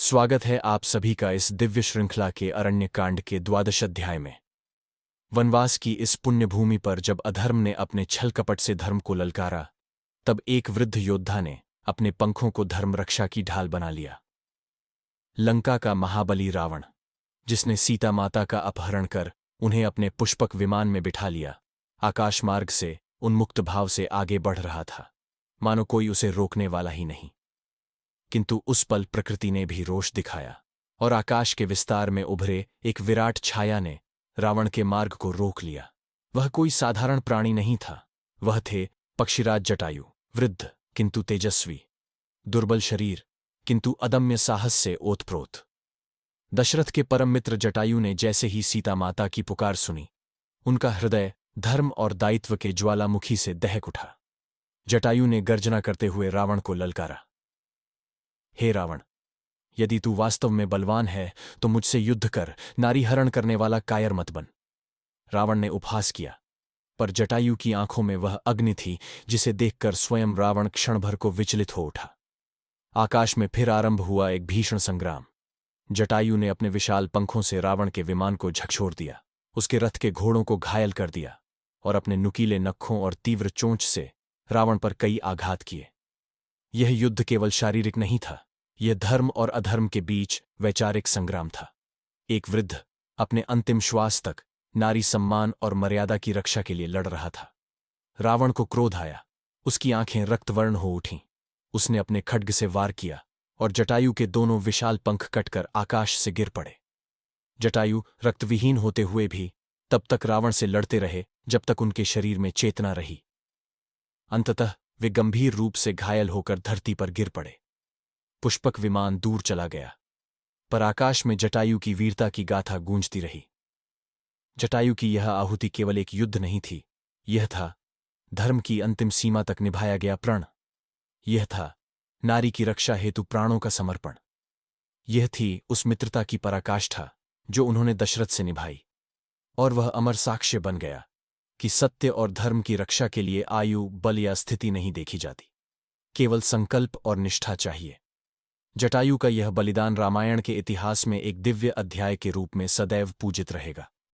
स्वागत है आप सभी का इस दिव्य श्रृंखला के अरण्य कांड के 12 अध्याय में। वनवास की इस पुण्य भूमि पर जब अधर्म ने अपने छल कपट से धर्म को ललकारा, तब एक वृद्ध योद्धा ने अपने पंखों को धर्म रक्षा की ढाल बना लिया। लंका का महाबली रावण, जिसने सीता माता का अपहरण कर उन्हें अपने पुष्पक विमान में बिठा लिया, आकाश मार्ग से उन्मुक्त भाव से आगे बढ़ रहा था, मानो कोई उसे रोकने वाला ही नहीं। किंतु उस पल प्रकृति ने भी रोष दिखाया और आकाश के विस्तार में उभरे एक विराट छाया ने रावण के मार्ग को रोक लिया। वह कोई साधारण प्राणी नहीं था, वह थे पक्षीराज जटायु, वृद्ध किंतु तेजस्वी, दुर्बल शरीर किंतु अदम्य साहस से ओतप्रोत। दशरथ के परम मित्र जटायु ने जैसे ही सीता माता की पुकार सुनी, उनका हृदय धर्म और दायित्व के ज्वालामुखी से दहक उठा। जटायु ने गर्जना करते हुए रावण को ललकारा, हे रावण, यदि तू वास्तव में बलवान है तो मुझसे युद्ध कर, नारी हरण करने वाला कायर मत बन। रावण ने उपहास किया, पर जटायु की आंखों में वह अग्नि थी जिसे देखकर स्वयं रावण क्षण भर को विचलित हो उठा। आकाश में फिर आरंभ हुआ एक भीषण संग्राम। जटायु ने अपने विशाल पंखों से रावण के विमान को झकझोर दिया, उसके रथ के घोड़ों को घायल कर दिया और अपने नुकीले नखों और तीव्र चोंच से रावण पर कई आघात किए। यह युद्ध केवल शारीरिक नहीं था, यह धर्म और अधर्म के बीच वैचारिक संग्राम था। एक वृद्ध अपने अंतिम श्वास तक नारी सम्मान और मर्यादा की रक्षा के लिए लड़ रहा था। रावण को क्रोध आया, उसकी आंखें रक्तवर्ण हो उठीं। उसने अपने खड्ग से वार किया और जटायु के दोनों विशाल पंख कटकर आकाश से गिर पड़े। जटायु रक्तविहीन होते हुए भी तब तक रावण से लड़ते रहे जब तक उनके शरीर में चेतना रही। अंततः वे गंभीर रूप से घायल होकर धरती पर गिर पड़े। पुष्पक विमान दूर चला गया, पर आकाश में जटायु की वीरता की गाथा गूंजती रही। जटायु की यह आहुति केवल एक युद्ध नहीं थी, यह था धर्म की अंतिम सीमा तक निभाया गया प्रण। यह था नारी की रक्षा हेतु प्राणों का समर्पण। यह थी उस मित्रता की पराकाष्ठा जो उन्होंने दशरथ से निभाई, और वह अमर साक्ष्य बन गया कि सत्य और धर्म की रक्षा के लिए आयु, बल या स्थिति नहीं देखी जाती, केवल संकल्प और निष्ठा चाहिए। जटायु का यह बलिदान रामायण के इतिहास में एक दिव्य अध्याय के रूप में सदैव पूजित रहेगा।